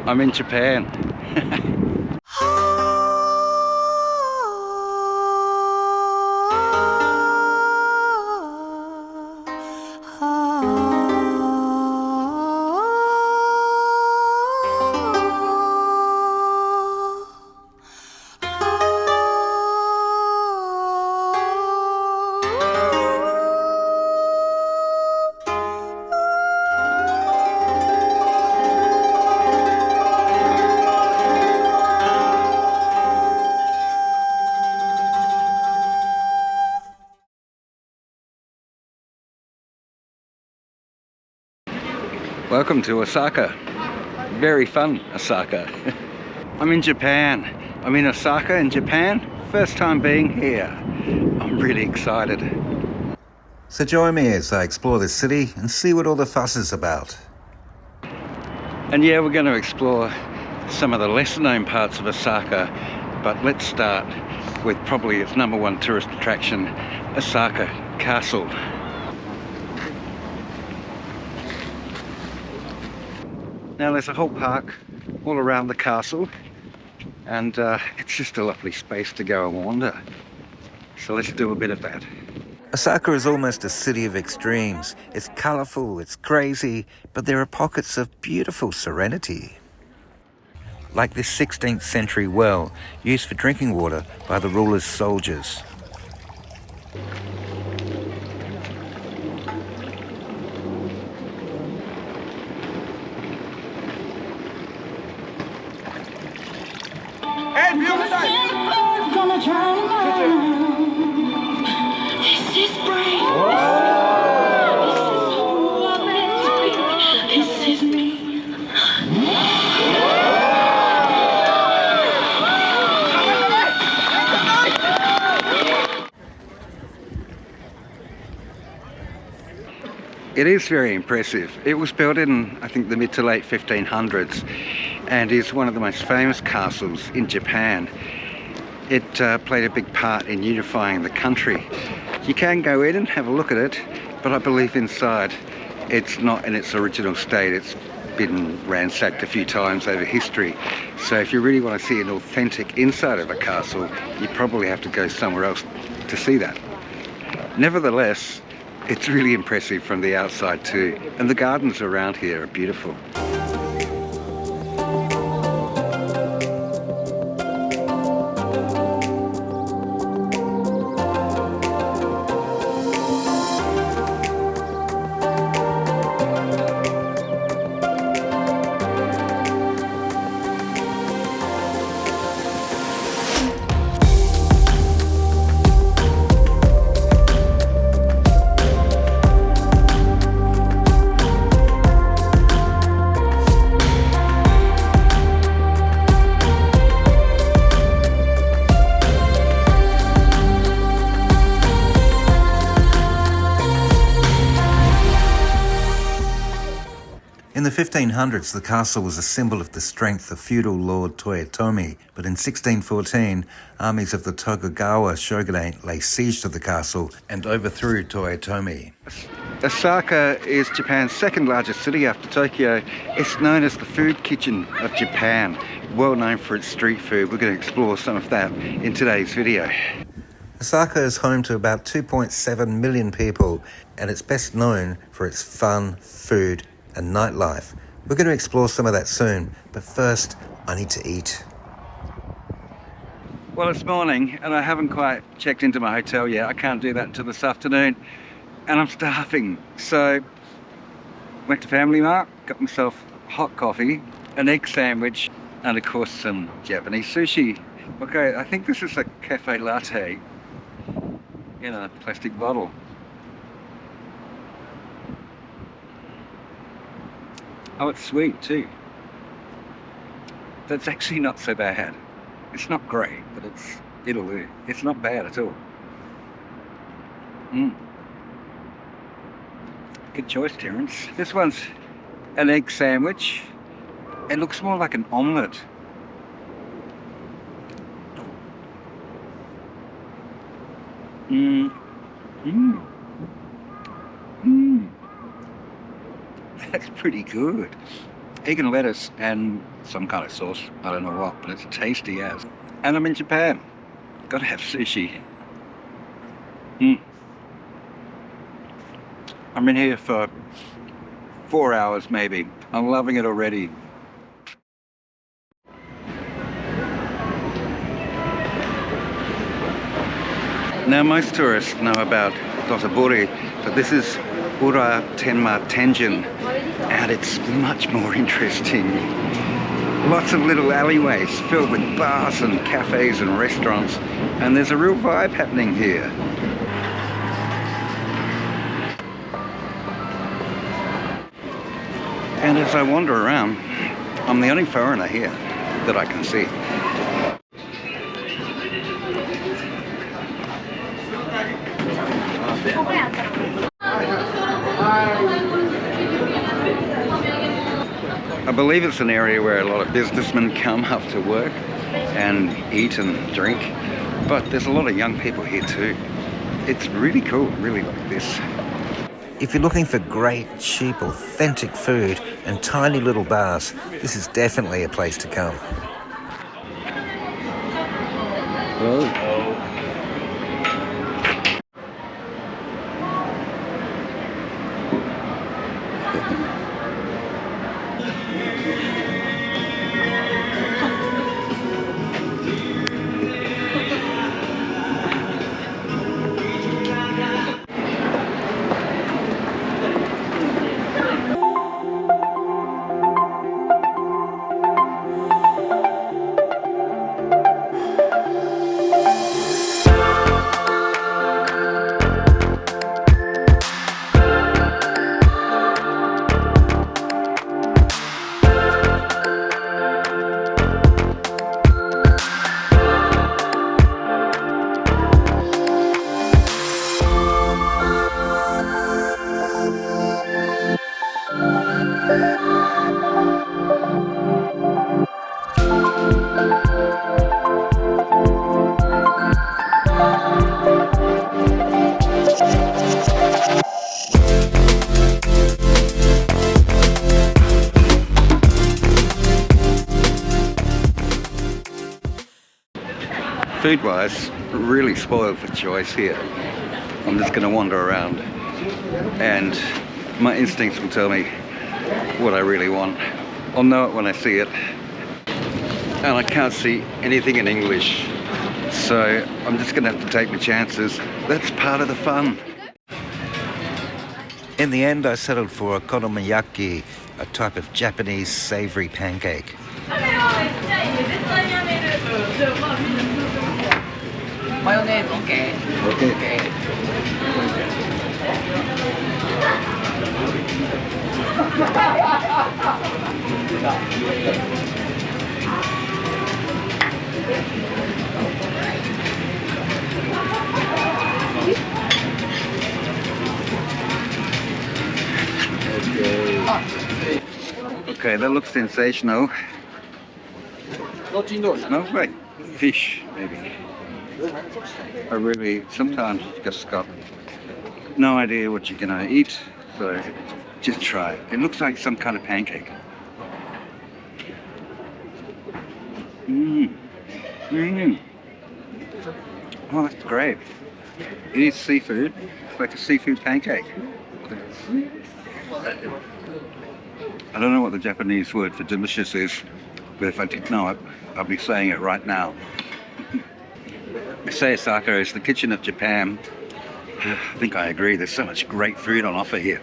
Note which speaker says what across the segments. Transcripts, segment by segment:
Speaker 1: I'm in Japan. Welcome to Osaka. Very fun, Osaka. I'm in Japan. I'm in Osaka in Japan. First time being here. I'm really excited.
Speaker 2: So join me as I explore this city and see what all the fuss is about.
Speaker 1: And yeah, we're going to explore some of the lesser known parts of Osaka, but let's start with probably its #1 tourist attraction, Osaka Castle. Now there's a whole park all around the castle, and it's just a lovely space to go and wander. So let's do a bit of that.
Speaker 2: Osaka is almost a city of extremes. It's colourful, it's crazy, but there are pockets of beautiful serenity. Like this 16th century well used for drinking water by the ruler's soldiers.
Speaker 3: Gonna drown out. This is brave. This is who I'm meant to be. This is me.
Speaker 1: It is very impressive. It was built in, I think, the mid to late 1500s and is one of the most famous castles in Japan. It played a big part in unifying the country. You can go in and have a look at it, but I believe inside it's not in its original state. It's been ransacked a few times over history. So if you really want to see an authentic inside of a castle, you probably have to go somewhere else to see that. Nevertheless, it's really impressive from the outside too, and the gardens around here are beautiful.
Speaker 2: In the 1500s, the castle was a symbol of the strength of feudal Lord Toyotomi, but in 1614, armies of the Tokugawa shogunate laid siege to the castle and overthrew Toyotomi.
Speaker 1: Osaka is Japan's second largest city after Tokyo. It's known as the food kitchen of Japan, well known for its street food. We're going to explore some of that in today's video.
Speaker 2: Osaka is home to about 2.7 million people, and it's best known for its fun, food, and nightlife. We're going to explore some of that soon, but first I need to eat.
Speaker 1: Well, it's morning and I haven't quite checked into my hotel yet. I can't do that until this afternoon, and I'm starving. So went to Family Mart, got myself hot coffee, an egg sandwich, and of course some Japanese sushi. Okay, I think this is a cafe latte in a plastic bottle. Oh, it's sweet too. That's actually not so bad. It's not great, but it'll do. It's not bad at all. Good choice, Terence. This one's an egg sandwich. It looks more like an omelette. That's pretty good. egg and lettuce and some kind of sauce. I don't know what, but it's tasty as. And I'm in Japan. Gotta have sushi. I'm in here for 4 hours maybe. I'm loving it already. Now most tourists know about Dosaburi, but this is Ura Tenma Tenjin, and it's much more interesting. Lots of little alleyways filled with bars and cafes and restaurants, and there's a real vibe happening here. And as I wander around, I'm the only foreigner here that I can see. I believe it's an area where a lot of businessmen come after work and eat and drink, but there's a lot of young people here too. It's really cool, really like this.
Speaker 2: If you're looking for great, cheap, authentic food and tiny little bars, this is definitely a place to come.
Speaker 1: Food-wise, really spoiled for choice here. I'm just going to wander around and my instincts will tell me what I really want. I'll know it when I see it. And I can't see anything in English, so I'm just going to have to take my chances. That's part of the fun.
Speaker 2: In the end, I settled for a konomiyaki, a type of Japanese savory pancake.
Speaker 4: Mayonnaise, okay.
Speaker 1: Okay, that looks sensational. No, wait, fish maybe. I really sometimes just got no idea what you're gonna eat, so just try it. It looks like some kind of pancake. Oh, that's great. It is seafood. It's like a seafood pancake. I don't know what the Japanese word for delicious is, but if I did know it, I'd be saying it right now. They say Osaka is the kitchen of Japan. I think I agree. There's so much great food on offer here.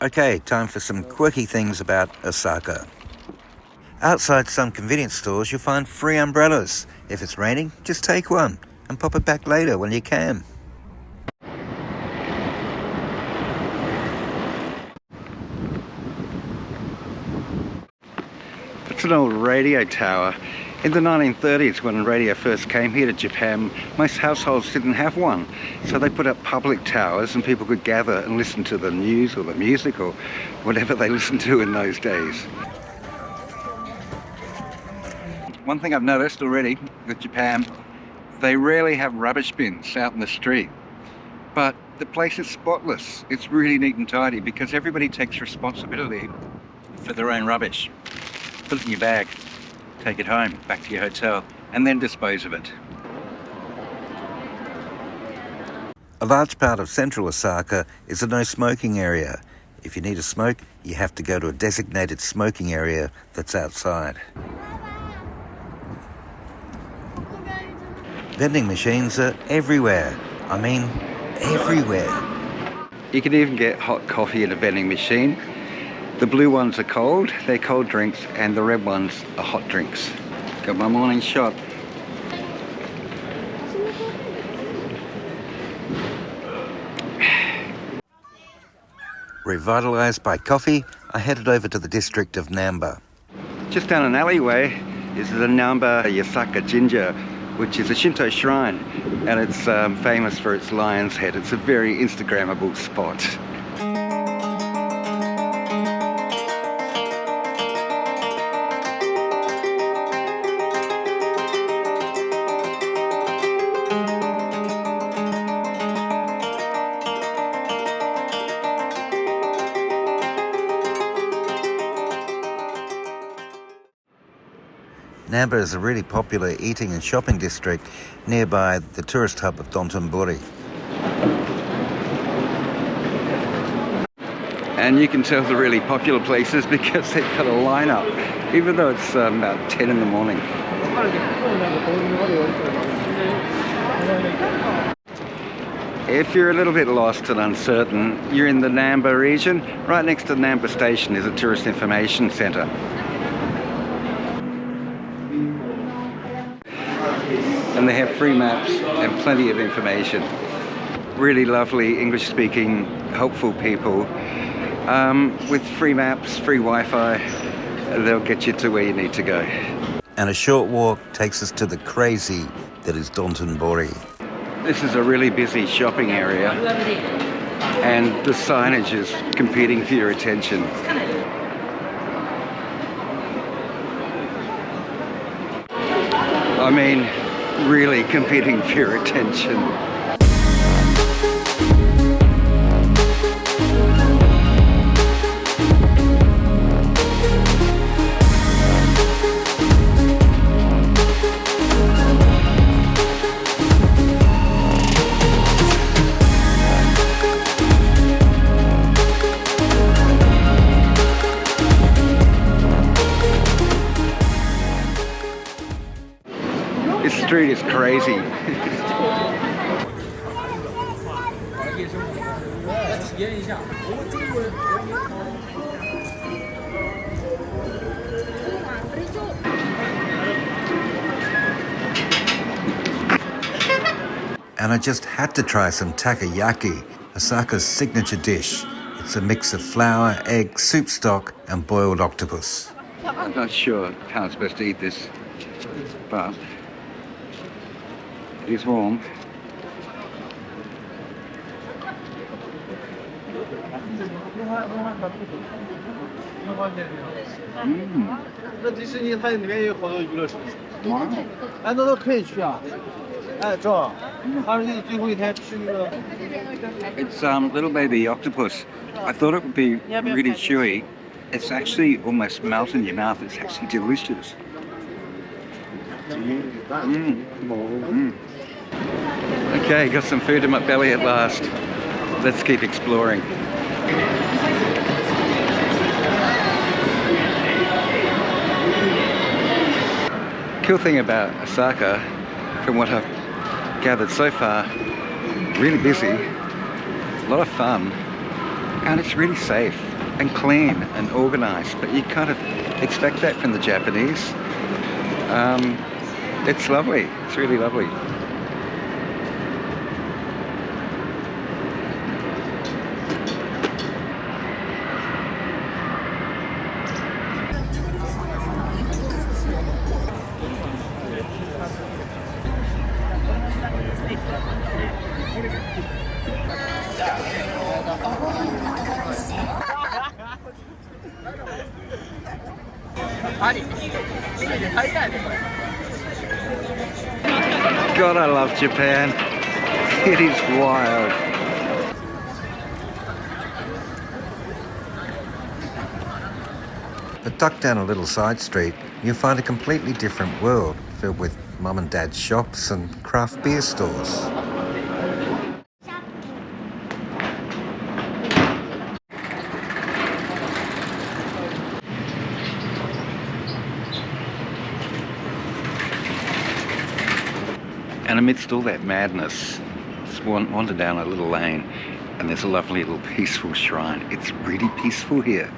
Speaker 2: Okay, time for some quirky things about Osaka. Outside some convenience stores, you'll find free umbrellas. If it's raining, just take one and pop it back later when you can.
Speaker 1: It's an old radio tower. In the 1930s, when radio first came here to Japan, most households didn't have one. So they put up public towers and people could gather and listen to the news or the music or whatever they listened to in those days. One thing I've noticed already with Japan, they rarely have rubbish bins out in the street. But The place is spotless. It's really neat and tidy because everybody takes responsibility for their own rubbish. Put it in your bag, take it home, back to your hotel, and then dispose of it.
Speaker 2: A large part of central Osaka is a no smoking area. If you need a smoke, you have to go to a designated smoking area that's outside. Vending machines are everywhere. I mean, everywhere.
Speaker 1: You can even get hot coffee at a vending machine. The blue ones are cold, they're cold drinks, and the red ones are hot drinks. Got my morning shot.
Speaker 2: Revitalised by coffee, I headed over to the district of Namba.
Speaker 1: Just down an alleyway is the Namba Osaka Ginger, which is a Shinto shrine, and it's famous for its lion's head. It's a very Instagrammable spot.
Speaker 2: Namba is a really popular eating and shopping district nearby the tourist hub of Dotonbori.
Speaker 1: And you can tell the really popular places because they've got a lineup, even though it's about 10 in the morning. If you're a little bit lost and uncertain, you're in the Namba region. Right next to Namba Station is a tourist information centre. And they have free maps and plenty of information. Really lovely English-speaking, helpful people. With free maps, free Wi-Fi, they'll get you to where you need to go.
Speaker 2: And a short walk takes us to the crazy that is Dotonbori.
Speaker 1: This is a really busy shopping area, and the signage is competing for your attention. I mean, really competing for your attention. This street is crazy.
Speaker 2: And I just had to try some takoyaki, Osaka's signature dish. It's a mix of flour, egg, soup stock, and boiled octopus.
Speaker 1: I'm not sure how I'm supposed to eat this, but it is warm. It's little baby octopus. I thought it would be really chewy. It's actually almost melts in your mouth. It's actually delicious. Okay, got some food in my belly at last. Let's keep exploring. Cool thing about Osaka, from what I've gathered so far, really busy, a lot of fun, and it's really safe and clean and organized, but you kind of expect that from the Japanese. It's lovely, it's really lovely. God, I love Japan. It is wild.
Speaker 2: But tucked down a little side street, you'll find a completely different world filled with mum and dad shops and craft beer stores.
Speaker 1: And amidst all that madness, just wander down a little lane and there's a lovely little peaceful shrine. It's really peaceful here.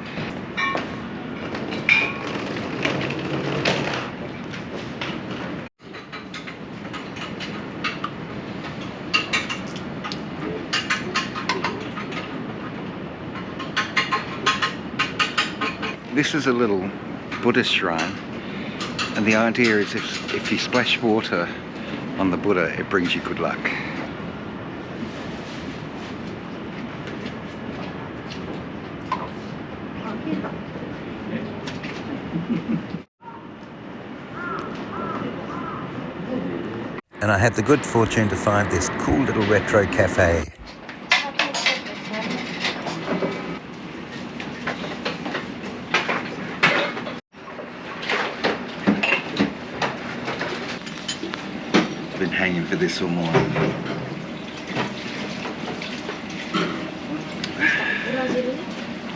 Speaker 1: This is a little Buddhist shrine, and the idea is if you splash water on the Buddha, it brings you good luck.
Speaker 2: And I had the good fortune to find this cool little retro cafe.
Speaker 1: I've been hanging for this all morning.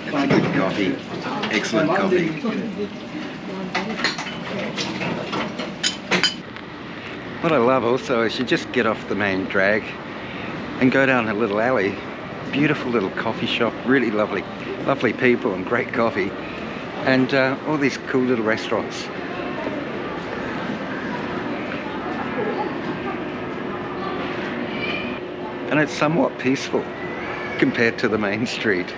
Speaker 1: It's a good coffee, excellent coffee. What I love also is you just get off the main drag and go down a little alley. Beautiful little coffee shop, really lovely people and great coffee, and all these cool little restaurants. And it's somewhat peaceful compared to the main street.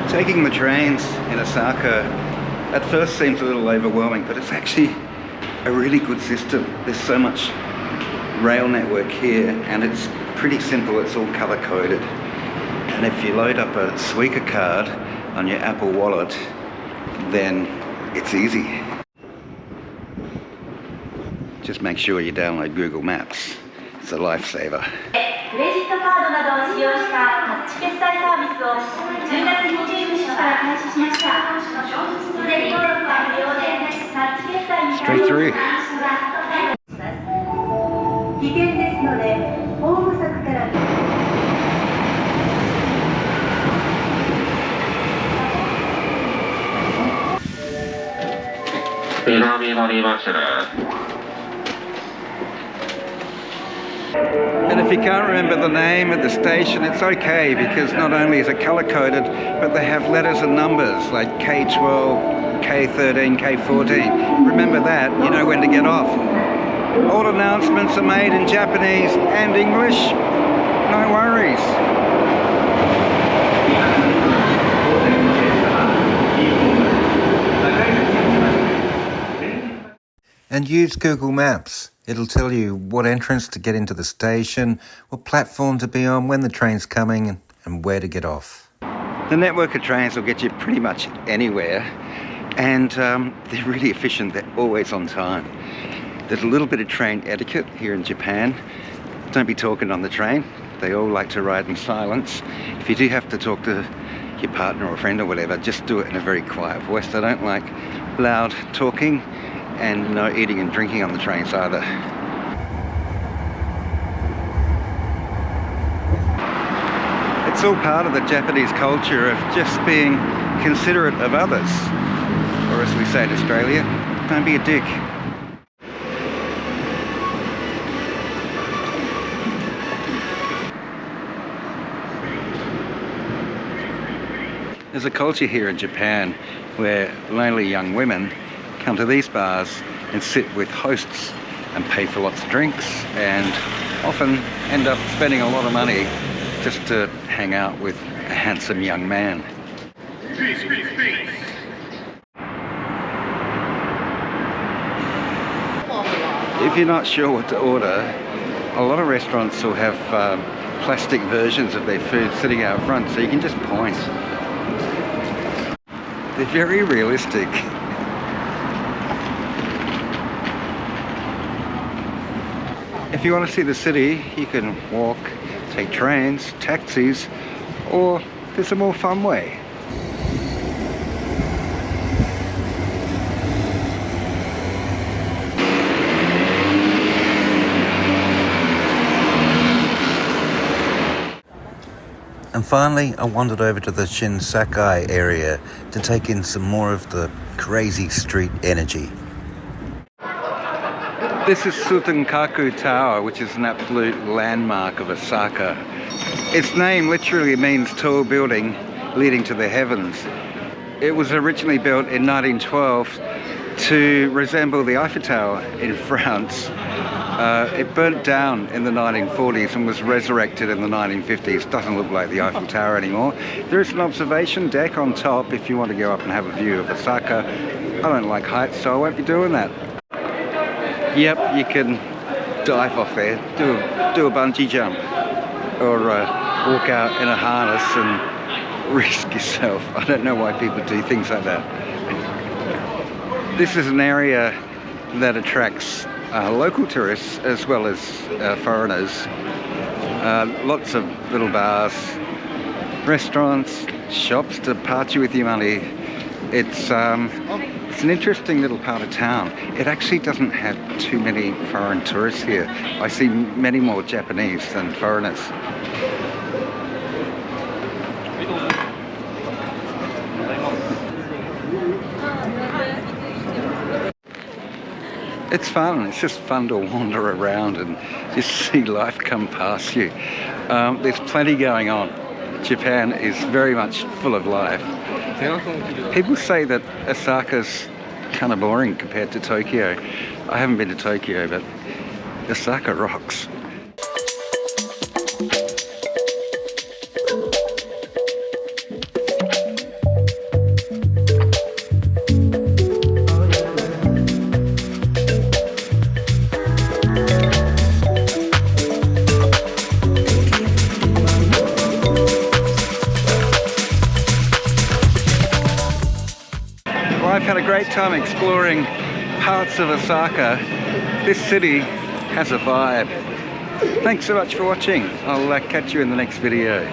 Speaker 1: Taking the trains in Osaka at first seems a little overwhelming, but it's actually a really good system. There's so much rail network here, and it's pretty simple. It's all color coded. And if you load up a Suica card on your Apple Wallet, then it's easy. Just make sure you download Google Maps. It's a lifesaver.
Speaker 3: クレジットカードなどを使用したタッチ決済サービスを10月29日から開始しました。すでに登録は無料でタッチ決済に対応する話が危険ですので、ホーム柵から。
Speaker 5: 南乗り柱。
Speaker 1: And if you can't remember the name of the station, it's okay, because not only is it color-coded, but they have letters and numbers like K12, K13, K14. Remember that, you know when to get off. All announcements are made in Japanese and English. No worries.
Speaker 2: And use Google Maps. It'll tell you what entrance to get into the station, what platform to be on, when the train's coming, and where to get off.
Speaker 1: The network of trains will get you pretty much anywhere, and they're really efficient. They're always on time. There's a little bit of train etiquette here in Japan. Don't be talking on the train. They all like to ride in silence. If you do have to talk to your partner or friend or whatever, just do it in a very quiet voice. They don't like loud talking, and no eating and drinking on the trains either. It's all part of the Japanese culture of just being considerate of others. Or as we say in Australia, don't be a dick. There's a culture here in Japan where lonely young women come to these bars and sit with hosts and pay for lots of drinks, and often end up spending a lot of money just to hang out with a handsome young man.
Speaker 5: Peace, peace, peace.
Speaker 1: If you're not sure what to order, a lot of restaurants will have plastic versions of their food sitting out front, so you can just point. They're very realistic. If If you want to see the city, you can walk, take trains, taxis, or there's a more fun way.
Speaker 2: And finally, I wandered over to the Shinsakai area to take in some more of the crazy street energy.
Speaker 1: This is Sutenkaku Tower, which is an absolute landmark of Osaka. Its name literally means tall building leading to the heavens. It was originally built in 1912 to resemble the Eiffel Tower in France. It burnt down in the 1940s and was resurrected in the 1950s. Doesn't look like the Eiffel Tower anymore. There is an observation deck on top if you want to go up and have a view of Osaka. I don't like heights, so I won't be doing that. Yep, you can dive off there, do a bungee jump, or walk out in a harness and risk yourself. I don't know why people do things like that. This is an area that attracts local tourists as well as foreigners. Lots of little bars, restaurants, shops to party with your money. It's an interesting little part of town. It actually doesn't have too many foreign tourists here. I see many more Japanese than foreigners. It's fun. It's just fun to wander around and just see life come past you. There's plenty going on. Japan is very much full of life. People say that Osaka's kind of boring compared to Tokyo. I haven't been to Tokyo, but Osaka rocks. I've had a great time exploring parts of Osaka. This city has a vibe. Thanks so much for watching. I'll catch you in the next video.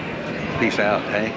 Speaker 1: Peace out, hey?